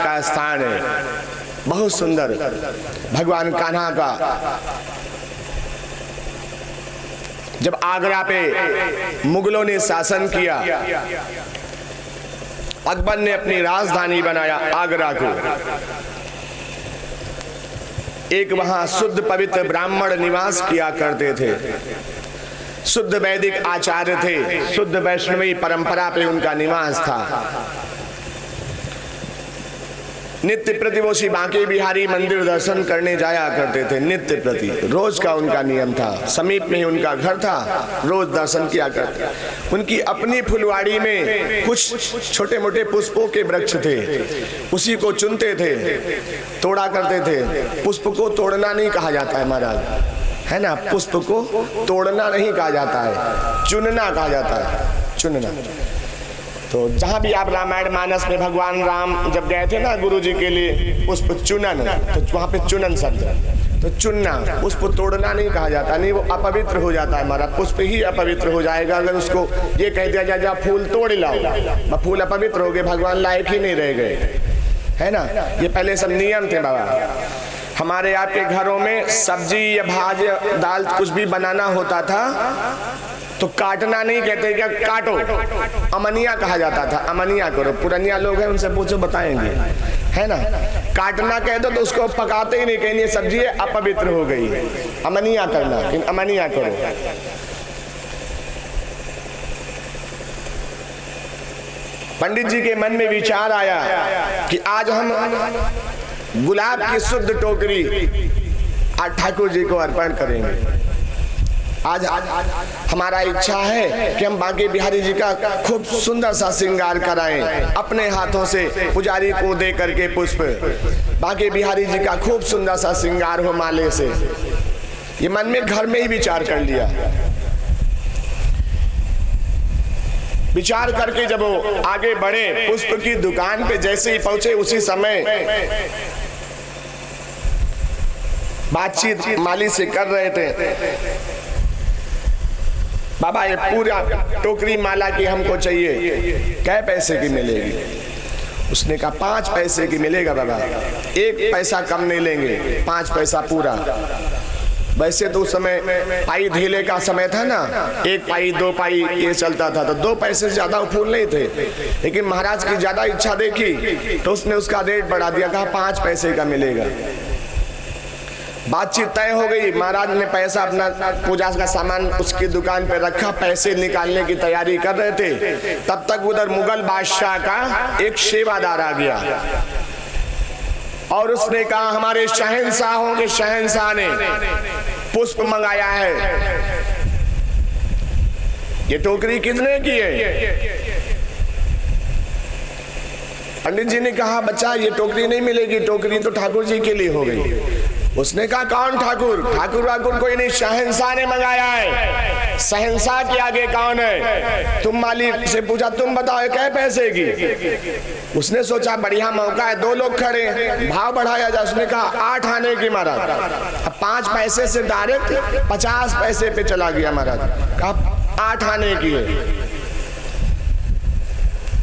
का स्थान है, बहुत सुंदर। भगवान कान्हा का जब आगरा पे मुगलों ने शासन किया, अकबर ने अपनी राजधानी बनाया आगरा को। एक वहां शुद्ध पवित्र ब्राह्मण निवास किया करते थे, शुद्ध वैदिक आचार्य थे, शुद्ध वैष्णवी परंपरा पे उनका निवास था। नित्य प्रति वो श्री बांके बिहारी मंदिर दर्शन करने जाया करते थे, नित्य प्रति, रोज का उनका नियम था। समीप में ही उनका घर था, रोज दर्शन किया करते। उनकी अपनी फुलवाड़ी में कुछ छोटे मोटे पुष्पों के वृक्ष थे, उसी को चुनते थे, तोड़ा करते थे। पुष्प को तोड़ना नहीं कहा जाता है महाराज, है ना, पुष्प को तोड़ना नहीं कहा जाता है, चुनना कहा जाता है, चुनना। तो जहाँ भी आप रामायण मानस में भगवान राम जब गए थे ना गुरु जी के लिए पुष्प चुनन, तो वहाँ पे चुनन शब्द, तो चुनना, पुष्प तोड़ना नहीं कहा जाता, नहीं वो अपवित्र हो जाता है हमारा, पुष्प ही अपवित्र हो जाएगा अगर उसको ये कह दिया जाए जा फूल तोड़ लाओ, फूल अपवित्र हो गए, भगवान लायक ही नहीं रह गए, है ना। ये पहले सब नियम थे बाबा। हमारे आपके घरों में सब्जी या भाजी दाल कुछ भी बनाना होता था तो काटना नहीं कहते, क्या काटो, अमनिया कहा जाता था, अमनिया करो। पुरानिया लोग हैं उनसे पूछो बताएंगे, है ना। काटना कह दो तो उसको पकाते ही नहीं, कहेंगे सब्जी अपवित्र हो गई, अमनिया करना, लेकिन अमनिया करो। पंडित जी के मन में विचार आया कि आज हम गुलाब की शुद्ध टोकरी आज ठाकुर जी को अर्पण करेंगे। आज हमारा इच्छा है कि हम बांके बिहारी जी का खूब सुंदर सा श्रृंगार कराएं, अपने हाथों से पुजारी को दे करके पुष्प, बांके बिहारी जी का खूब सुंदर सा श्रृंगार हो माले से। ये मन में घर में ही विचार कर लिया। विचार करके जब वो आगे बढ़े, पुष्प की दुकान पे जैसे ही पहुंचे उसी समय बातचीत माली से कर रहे थे, बाबा ये पूरा टोकरी माला की हमको चाहिए, कै पैसे की मिलेगी? उसने कहा 5 पैसे की मिलेगा बाबा, 1 पैसा कम नहीं लेंगे, 5 पैसा पूरा। वैसे तो उस समय पाई ढीले का समय था ना, 1 पाई 2 पाई ये चलता था, तो 2 पैसे से ज्यादा फूल नहीं थे, लेकिन महाराज की ज्यादा इच्छा देखी तो उसने उसका रेट बढ़ा दिया, कहा 5 पैसे का मिलेगा। बातचीत तय हो गई। महाराज ने पैसा अपना पूजा का सामान उसकी दुकान पे रखा, पैसे निकालने की तैयारी कर रहे थे, तब तक उधर मुगल बादशाह का एक सेवादार आ गया और उसने कहा हमारे शहंशाहों के शहंशाह ने पुष्प मंगाया है, ये टोकरी कितने की है? पंडित जी ने कहा बच्चा ये टोकरी नहीं मिलेगी, टोकरी तो ठाकुर जी के लिए हो गई। उसने कहा कौन ठाकुर? ठाकुर वाकुर कोई नहीं, शहंशाह ने मंगाया है। शहंशाह के आगे कौन है? तुम मालिक से पूछा तुम बताओ क्या पैसे की? उसने सोचा बढ़िया मौका है, 2 लोग खड़े हैं, भाव बढ़ाया जाए। उसने कहा 8 आने की महाराज। अब 5 पैसे से डायरेक्ट 50 पैसे पे चला गया महाराज, कहा 8 आने की है।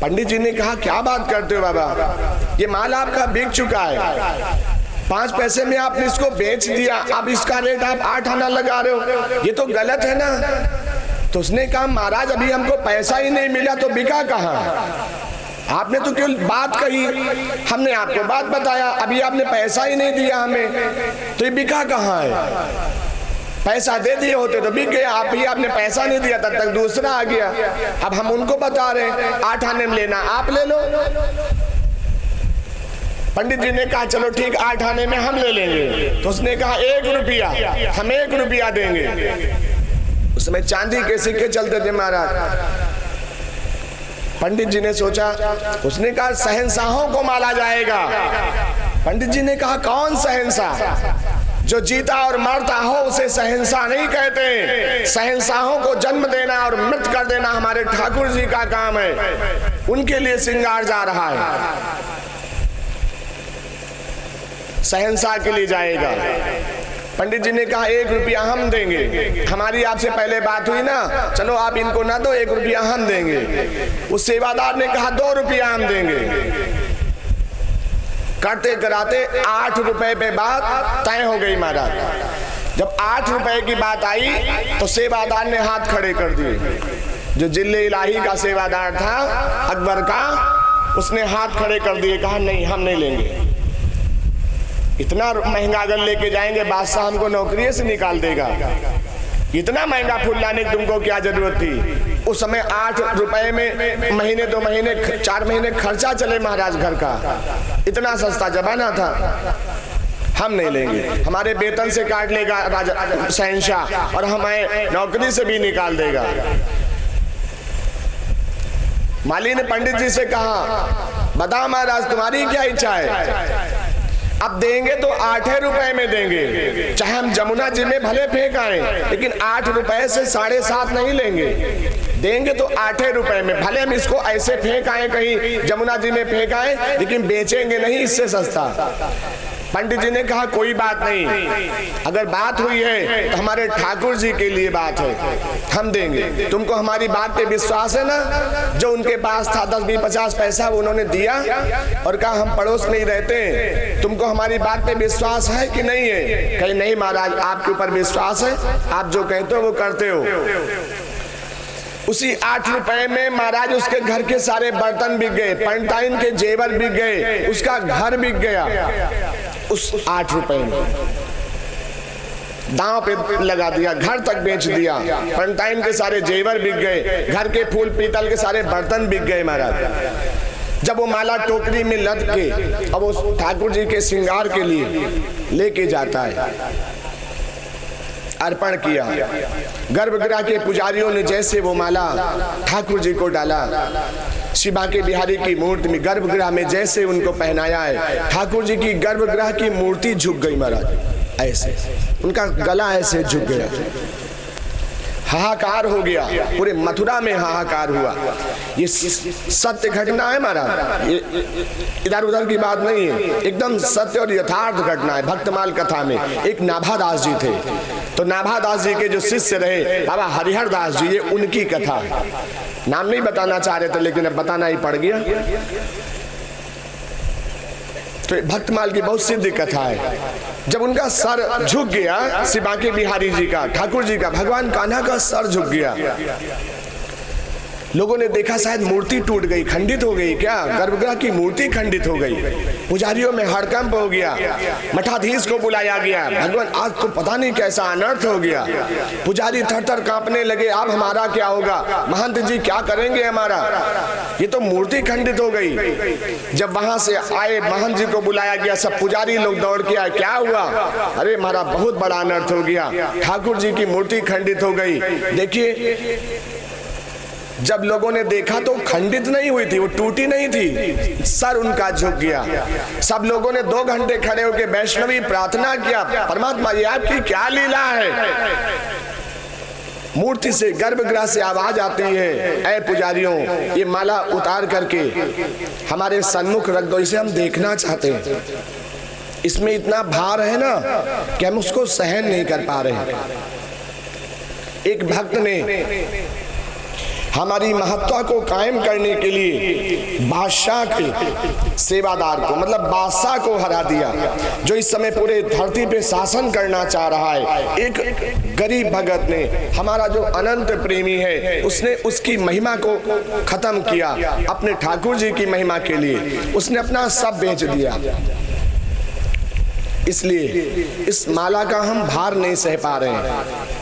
पंडित जी ने कहा क्या बात करते हो बाबा, ये माल आपका बिक चुका है, 5 पैसे में आपने इसको बेच दिया, अब इसका रेट आप 8 आना लगा रहे हो, ये तो गलत है ना। तो उसने कहा महाराज अभी हमको पैसा ही नहीं मिला तो बिका कहाँ? आपने तो केवल बात कही, हमने आपको बात बताया, अभी आपने पैसा ही नहीं दिया हमें, तो ये बिका कहाँ है? पैसा दे दिए होते तो बिक गया, आप ही आपने पैसा नहीं दिया, तब तक दूसरा आ गया। अब हम उनको बता रहे हैं 8 आने में लेना, आप ले लो। पंडित जी ने कहा चलो ठीक 8 आने में हम ले लेंगे। तो उसने कहा 1 रुपया, हम 1 रुपया देंगे। उस समय चांदी के सिक्के चलते थे महाराज। पंडित जी ने सोचा, उसने कहा शहंशाहों को माला जाएगा। पंडित जी ने कहा कौन शहंशाह? जो जीता और मरता हो उसे शहंशाह नहीं कहते, शहंशाहों को जन्म देना और मृत कर देना हमारे ठाकुर जी का काम है, उनके लिए श्रृंगार जा रहा है, शहंशाह के लिए जाएगा। पंडित जी ने कहा 1 रुपया हम देंगे, हमारी आपसे पहले बात हुई ना, चलो आप इनको ना दो, 1 रुपया हम देंगे। उस सेवादार ने कहा 2 रुपया हम देंगे। करते कराते 8 रुपए पे बात तय हो गई महाराज। जब 8 रुपए की बात आई तो सेवादार ने हाथ खड़े कर दिए। जो जिले इलाही का सेवादार था अकबर का, उसने हाथ खड़े कर दिए, कहा नहीं हम नहीं लेंगे, इतना महंगा अगर लेके जाएंगे बादशाह हमको नौकरी से निकाल देगा, इतना महंगा फूल लाने की तुमको क्या जरूरत थी। उस समय 8 रुपए में महीने 2 महीने 4 महीने खर्चा चले महाराज घर का, इतना सस्ता जमाना था। हम नहीं लेंगे, हमारे वेतन से काट लेगा राजा शहंशाह और हमें नौकरी से भी निकाल देगा। माली ने पंडित जी से कहा बताओ महाराज तुम्हारी क्या इच्छा है। अब देंगे तो 8 रुपए में देंगे, चाहे हम जमुना जी में भले फेंक आए, लेकिन 8 रुपए से 7.5 नहीं लेंगे। देंगे तो 8 रुपए में, भले हम इसको ऐसे फेंक आए कहीं जमुना जी में फेंक आए, लेकिन बेचेंगे नहीं इससे सस्ता। पंडित जी ने कहा कोई बात नहीं, अगर बात हुई है तो हमारे ठाकुर जी के लिए बात है, हम देंगे। तुमको हमारी बात पे विश्वास है ना। जो उनके पास था 10, 20, 50 पैसा वो उन्होंने दिया और कहा हम पड़ोस में ही रहते हैं, तुमको हमारी बात पे विश्वास है कि नहीं है। कहीं नहीं महाराज आपके ऊपर विश्वास है, आप जो कहते हो वो करते हो। उसी 8 रुपए में महाराज उसके घर के सारे बर्तन बिक गए, पंटाइन के जेवर बिक गए, उसका घर बिक गया उस 8 रुपए में। दांव पे लगा दिया, घर तक बेच दिया, पंटाइन के सारे जेवर बिक गए, घर के फूल पीतल के सारे बर्तन बिक गए महाराज। जब वो माला टोकरी में लद के अब वो ठाकुर जी के श्रृंगार के लिए लेके जाता है, अर्पण किया। गर्भगृह के पुजारियों ने जैसे वो माला ठाकुर जी को डाला, शिवा के बिहारी की मूर्ति में गर्भगृह में जैसे उनको पहनाया है, ठाकुर जी की गर्भगृह की मूर्ति झुक गई महाराज, ऐसे उनका गला ऐसे झुक गया, हाहाकार हो गया, पूरे मथुरा में हाहाकार हुआ। ये सत्य घटना है महाराज, ये इधर उधर की बात नहीं है, एकदम सत्य और यथार्थ घटना है। भक्तमाल कथा में एक नाभादास जी थे, तो नाभादास जी के जो शिष्य रहे बाबा हरिहर दास जी, ये उनकी कथा है। नाम नहीं बताना चाह रहे थे लेकिन अब बताना ही पड़ गया। तो भक्तमाल की बहुत सिद्ध कथा है। जब उनका सर झुक गया, शिवा के बिहारी जी का, ठाकुर जी का, भगवान कान्हा का सर झुक गया, लोगों ने देखा शायद मूर्ति टूट गई, खंडित हो गई क्या, गर्भगृह की मूर्ति खंडित हो गई। पुजारियों में हड़कंप हो गया, मठाधीश को बुलाया गया, भगवान आज तो पता नहीं कैसा अनर्थ हो गया। पुजारी थर-थर कांपने लगे, अब हमारा क्या होगा, महंत जी क्या करेंगे हमारा, ये तो मूर्ति खंडित हो गई। जब वहां से आए महंत जी को बुलाया गया, सब पुजारी लोग दौड़ के आए, क्या हुआ, अरे हमारा बहुत बड़ा अनर्थ हो गया, ठाकुर जी की मूर्ति खंडित हो गई। देखिए जब लोगों ने देखा तो खंडित नहीं हुई थी, वो टूटी नहीं थी, सर उनका झुक गया। सब लोगों ने 2 घंटे खड़े होकर वैष्णवी प्रार्थना किया, परमात्मा ये आपकी क्या लीला है। मूर्ति से गर्भगृह से आवाज आती है, ऐ पुजारियों ये माला उतार करके हमारे सन्मुख रख दो, इसे हम देखना चाहते हैं। इसमें इतना भार है ना कि हम उसको सहन नहीं कर पा रहे। एक भक्त ने हमारी महत्ता को कायम करने के लिए बादशाह के सेवादार को, मतलब बादशाह को हरा दिया, जो इस समय पूरे धरती पे शासन करना चाह रहा है। एक गरीब भगत ने, हमारा जो अनंत प्रेमी है, उसने उसकी महिमा को खत्म किया अपने ठाकुर जी की महिमा के लिए, उसने अपना सब बेच दिया। इसलिए इस माला का हम भार नहीं सह पा रहे हैं।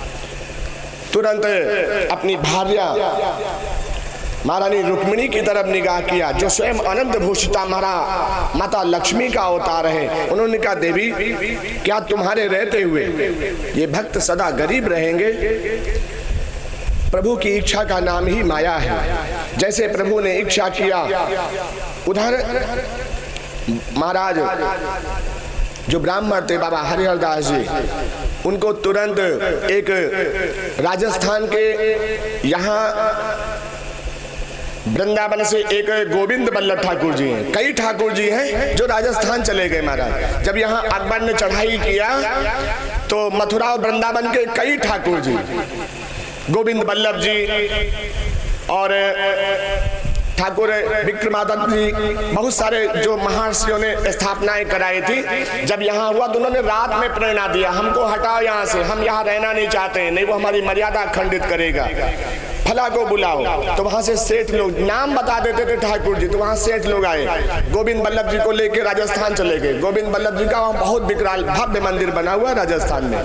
तुरंत अपनी भार्या महारानी रुक्मिणी की तरफ निगाह किया, जो स्वयं अनंत भूषिता माता लक्ष्मी का अवतार है। उन्होंने कहा देवी क्या तुम्हारे रहते हुए ये भक्त सदा गरीब रहेंगे? प्रभु की इच्छा का नाम ही माया है। जैसे प्रभु ने इच्छा किया, उधर महाराज जो ब्राह्मण थे बाबा हरिहर दास जी, उनको तुरंत एक राजस्थान के यहाँ वृंदावन से एक गोविंद बल्लभ ठाकुर जी हैं, कई ठाकुर जी हैं जो राजस्थान चले गए महाराज। जब यहाँ अकबर ने चढ़ाई किया तो मथुरा और वृंदावन के कई ठाकुर जी, गोविंद बल्लभ जी और ठाकुर विक्रमादित्य जी, बहुत सारे जो महर्षियों ने स्थापनाएं कराई थी। जब यहाँ हुआ तो उन्होंने रात में प्रेरणा दिया, हमको हटाओ यहाँ से, हम यहाँ रहना नहीं चाहते, नहीं वो हमारी मर्यादा खंडित करेगा, फला को बुलाओ। तो वहां से सेठ लोग नाम बता देते थे ठाकुर जी, तो वहां सेठ लोग आए, गोविंद बल्लभ जी को लेके राजस्थान चले गए। गोविंद बल्लभ जी का वहां बहुत विकराल भव्य मंदिर बना हुआ है राजस्थान में।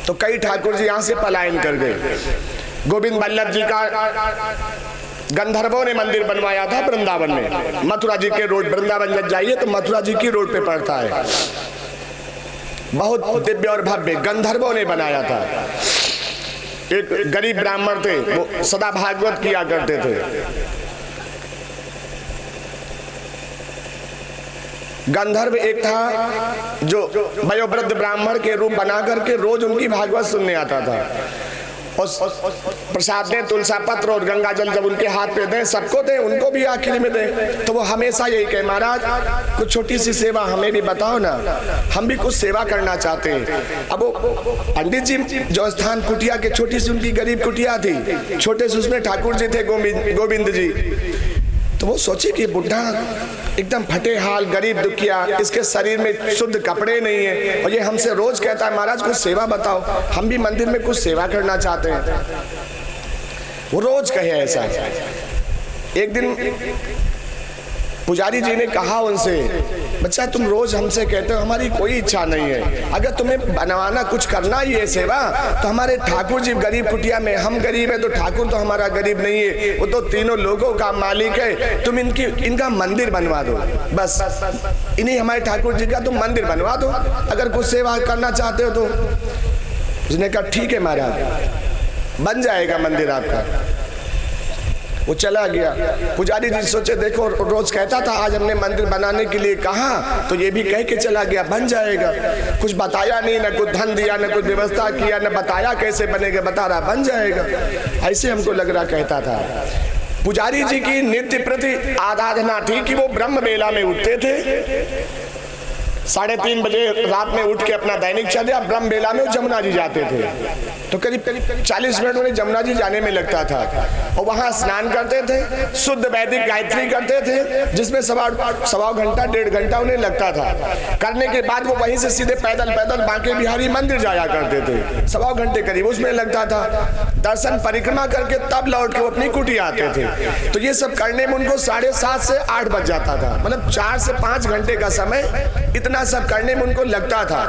तो कई ठाकुर जी यहाँ से पलायन कर गए। गोविंद बल्लभ जी का गंधर्वों ने मंदिर बनवाया था वृंदावन में, मथुरा जी के रोड, वृंदावन जब जाइए तो मथुरा जी की रोड पे पड़ता है, बहुत दिव्य और भव्य गंधर्वों ने बनाया था। एक गरीब ब्राह्मण थे, वो सदा भागवत किया करते थे। गंधर्व एक था जो वयोवृद्ध ब्राह्मण के रूप बना करके रोज उनकी भागवत सुनने आता था। उस प्रसाद ने तुलसा पत्र और गंगा जल जब उनके हाथ पे दे, सबको दे, उनको भी आखिर में दे। तो वो हमेशा यही कहे, महाराज कुछ छोटी सी सेवा हमें भी बताओ ना, हम भी कुछ सेवा करना चाहते हैं। अब वो पंडित जी जो स्थान कुटिया के, छोटी सी उनकी गरीब कुटिया थी, छोटे से उसमें ठाकुर जी थे गोविंद जी। तो वो सोचे कि बुढ़ा एकदम फटे हाल, गरीब दुखिया, इसके शरीर में शुद्ध कपड़े नहीं है और ये हमसे रोज कहता है महाराज कुछ सेवा बताओ, हम भी मंदिर में कुछ सेवा करना चाहते हैं। वो रोज कहे ऐसा। एक दिन पुजारी जी ने कहा उनसे, बच्चा तुम रोज हमसे कहते हो, हमारी कोई इच्छा नहीं है, अगर तुम्हें बनवाना कुछ करना ही है सेवा, तो हमारे ठाकुर जी गरीब कुटिया में, हम गरीब है तो ठाकुर तो हमारा गरीब नहीं है, वो तो तीनों लोगों का मालिक है, तुम इनका मंदिर बनवा दो, बस इन्हीं हमारे ठाकुर जी का तुम मंदिर बनवा दो, अगर कुछ सेवा करना चाहते हो तो। उसने कहा ठीक है महाराज, बन जाएगा मंदिर आपका। वो चला गया। पुजारी जी सोचे देखो रोज कहता था, आज हमने मंदिर बनाने के लिए कहा तो ये भी कह के चला गया बन जाएगा, कुछ बताया नहीं, ना कुछ धन दिया, ना कुछ व्यवस्था किया, ना बताया कैसे बनेगा, बता रहा बन जाएगा, ऐसे हमको लग रहा कहता था। पुजारी जी की नित्य प्रति आराधना थी कि वो ब्रह्म बेला में उठते थे, 3:30 बजे रात में उठ के अपना दैनिक चर्या, ब्रह्म बेला में जमुना जी जाते थे। तो करीब 40 मिनट उन्हें जमुना जी जाने में लगता था और वहां स्नान करते थे, शुद्ध वैदिक गायत्री करते थे, जिसमें सवा घंटा 1.5 घंटा उन्हें लगता था। करने के बाद वो वहीं से सीधे पैदल बांके बिहारी मंदिर जाया करते थे, 1.25 घंटे करीब उसमें लगता था। दर्शन परिक्रमा करके तब लौट के वो अपनी कुटिया आते थे। तो ये सब करने में उनको 7:30 से 8 बज जाता था, मतलब 4 से 5 घंटे का समय इतना सब करने में उनको लगता था।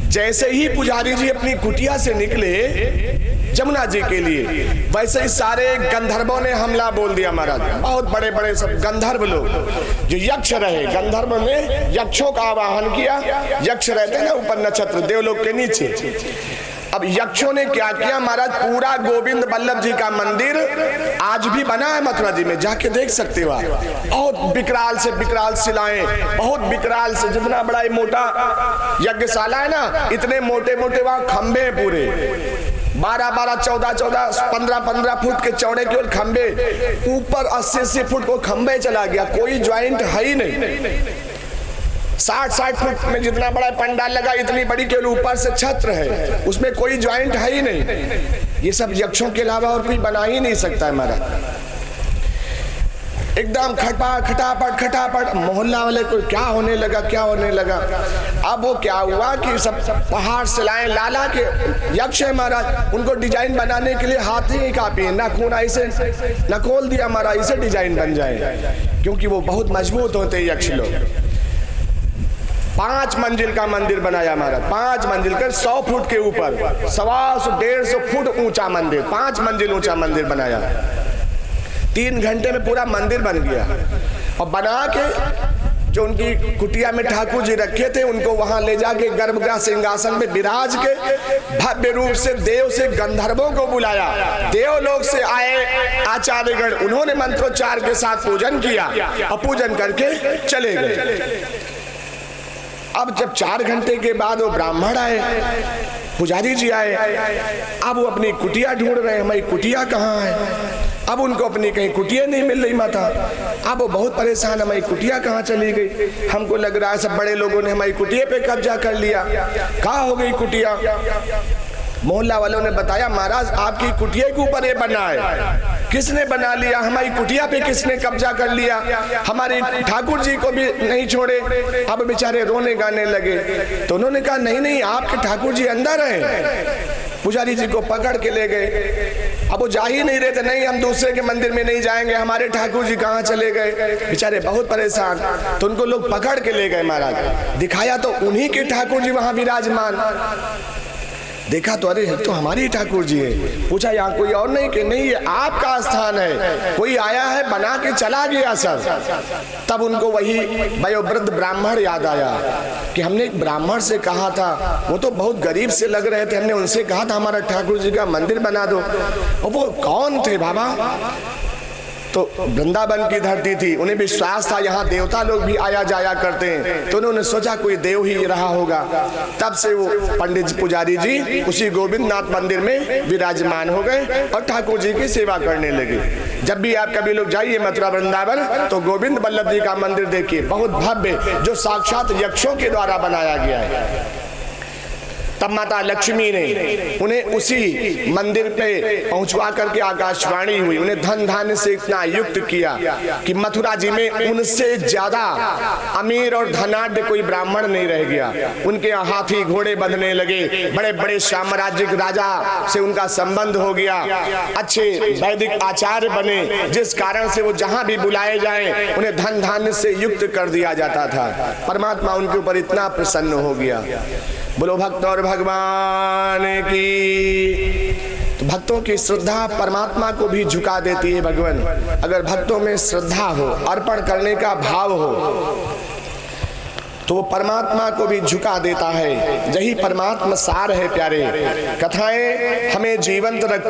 जैसे ही पुजारी जी अपनी कुटिया से निकले जमुना जी के लिए, वैसे ही सारे गंधर्वों ने हमला बोल दिया महाराज। बहुत बड़े बड़े सब गंधर्व लोग जो यक्ष रहे, गंधर्व ने यक्षों का आवाहन किया। यक्ष रहते हैं ना ऊपर नक्षत्र, देवलोक के नीचे। अब यक्षों ने क्या किया महाराज, पूरा गोविंद बल्लभ जी का मंदिर आज भी बना है मथुरा जी में, जाके देख सकते हो। बहुत विकराल से विकराल शिलाएं, बहुत विकराल से, जितना बड़ा मोटा यज्ञशाला है ना, इतने मोटे मोटे वहां खंबे हैं पूरे, 12-12, 14-14, 15-15 फुट के चौड़े केवल खंबे, ऊपर 80-80 फुट को खंबे चला गया, कोई ज्वाइंट है ही नहीं। 60-60 फुट में जितना बड़ा पंडाल लगा, इतनी बड़ी केवल ऊपर से छत्र है, उसमें कोई ज्वाइंट है ही नहीं। ये सब यक्षों के अलावा और कोई बना ही नहीं सकता है महाराज। एकदम खटापट मोहल्ला वाले को क्या होने लगा। अब वो क्या हुआ कि सब पहाड़ सिलाएं लाला के यक्ष है महाराज, उनको डिजाइन बनाने के लिए हाथ ही कापी है, नाखून ऐसे नकोल दिया महाराज, इसे डिजाइन बन जाए, क्योंकि वो बहुत मजबूत होते यक्ष लोग। 5 मंजिल का मंदिर बनाया महाराज, 5 मंजिल का 100 फुट के ऊपर, 100-150 फुट ऊंचा मंदिर, 5 मंजिल ऊंचा मंदिर बनाया। 3 घंटे में पूरा मंदिर बन गया। और बना के जो उनकी कुटिया में ठाकुर जी रखे थे, उनको वहां ले जाके गर्भगृह सिंहासन में विराज के भव्य रूप से देव से गंधर्वों को बुलाया। देवलोक से आए आचार्यगण, उन्होंने मंत्रोच्चार के साथ पूजन किया और पूजन करके चले गए। अब जब 4 घंटे के बाद वो ब्राह्मण आए, पुजारी जी आए, अब वो अपनी कुटिया ढूंढ रहे हैं, हमारी कुटिया कहाँ है। अब उनको अपनी कहीं कुटिया नहीं मिल रही माता। अब वो बहुत परेशान, हमारी कुटिया कहाँ चली गई, हमको लग रहा है सब बड़े लोगों ने हमारी कुटिया पे कब्जा कर लिया, कहाँ हो गई कुटिया। मोहल्ला वालों ने बताया, महाराज आपकी कुटिया के ऊपर ये बना है। किसने बना लिया? हमारी कुटिया पे किसने कब्जा कर लिया? हमारे ठाकुर जी को भी नहीं छोड़े। अब बेचारे रोने गाने लगे। तो उन्होंने कहा, नहीं नहीं, आपके ठाकुर जी अंदर हैं। पुजारी जी को पकड़ के ले गए। अब वो जा ही नहीं रहे थे, नहीं हम दूसरे के मंदिर में नहीं जाएंगे, हमारे ठाकुर जी कहाँ चले गए? बेचारे बहुत परेशान। तो उनको लोग पकड़ के ले गए महाराज। दिखाया तो उन्हीं के ठाकुर जी वहां विराजमान। देखा तो अरे तो हमारी ठाकुर जी है। पूछा यहाँ कोई और नहीं? कि नहीं, ये आपका स्थान है, कोई आया है बना के चला गया सब। तब उनको वही वयोवृद्ध ब्राह्मण याद आया कि हमने एक ब्राह्मण से कहा था, वो तो बहुत गरीब से लग रहे थे, हमने उनसे कहा था हमारा ठाकुर जी का मंदिर बना दो। और वो कौन थे बाबा? तो वृंदावन की धरती थी, उन्हें विश्वास था यहाँ देवता लोग भी आया जाया करते हैं। तो उन्होंने सोचा कोई देव ही रहा होगा। तब से वो पंडित पुजारी जी उसी गोविंद नाथ मंदिर में विराजमान हो गए और ठाकुर जी की सेवा करने लगे। जब भी आप कभी लोग जाइए मथुरा वृंदावन तो गोविंद वल्लभ जी का मंदिर देखिए, बहुत भव्य, जो साक्षात यक्षों के द्वारा बनाया गया है। तब माता लक्ष्मी ने उन्हें उसी मंदिर पे पहुंचवा करके आकाशवाणी हुई, उन्हें धन धान्य से इतना युक्त किया कि मथुरा जी में उनसे ज्यादा अमीर और धनाढ्य कोई ब्राह्मण नहीं रह गया। उनके यहाँ हाथी घोड़े बंधने लगे, बड़े बड़े साम्राज्यिक राजा से उनका संबंध हो गया, अच्छे वैदिक आचार्य बने, जिस कारण से वो जहां भी बुलाए जाएं उन्हें धन धान्य से युक्त कर दिया जाता था। परमात्मा उनके ऊपर इतना प्रसन्न हो गया। बोलो भक्त और भगवान की। तो भक्तों की श्रद्धा परमात्मा को भी झुका देती है भगवान। अगर भक्तों में श्रद्धा हो, अर्पण करने का भाव हो, तो वो परमात्मा को भी झुका देता है। यही परमात्मा सार है प्यारे। कथाएं हमें जीवंत रखती